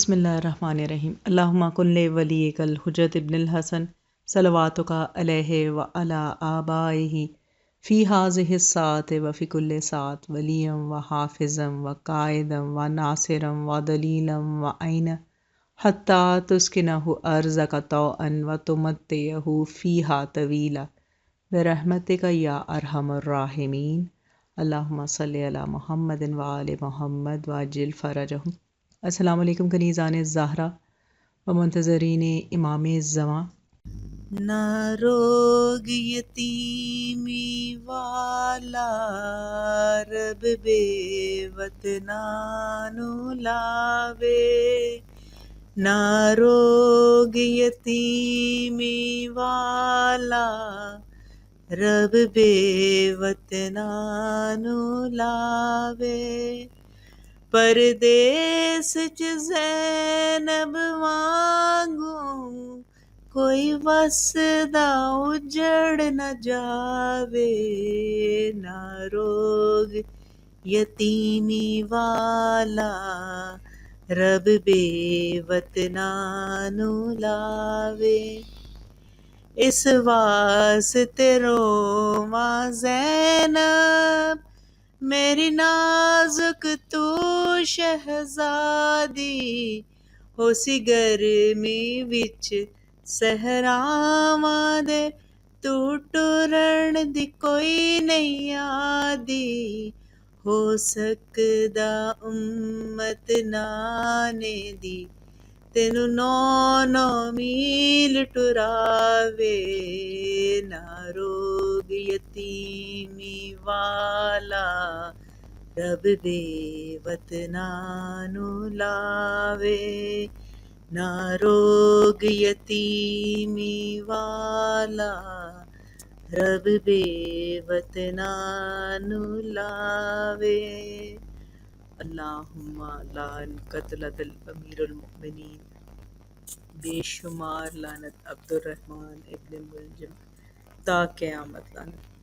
بسم اللہ الرحمن الرحیم اللہم کن لولیک الحجت ابن الحسن صلواتک علیہ وعلی آبائہ فی ہذہ الساعۃ وفی کل ساعۃ ولیا وحافظا وقائدا وناصرا ودلیلا وعینا حتی تسکنہ ارضک طوعا وتمتعہ فیہا طویلا برحمتک یا ارحم الراحمین اللہم صلی علی محمد وآل محمد وعجل فرجہم۔ السلام علیکم کنیزان الزہرا و منتظرین امام الزمان۔ نہ روگ یتیمی والا رب بے وطنانو لاوے، نہ روگ یتیمی والا رب بے وطنانو لاوے، پردیس چ زینب وانگوں کوئی وسدا اجڑ نہ جاوے، نہ روگ یتیمی والا رب بے وطنانو لاوے، اس واسطے روواں زینب میری نازک تو شہزادی، ہو سی گرمی وچ صحراواں دے تو ٹرن دی کوئی نہیں آدی، ہو سکدا امت نانے دی تینو 9 میل ٹراوے، نہ روگ یتیمی والا رب بے وطنانو لاوے، نہ روگ یتیمی والا رب بے وطنانو لاوے۔ اللہم لعن قتلۃ امیر المؤمنین، بے شمار لعنت عبد الرحمن ابن ملجم تا قیامت لعنت۔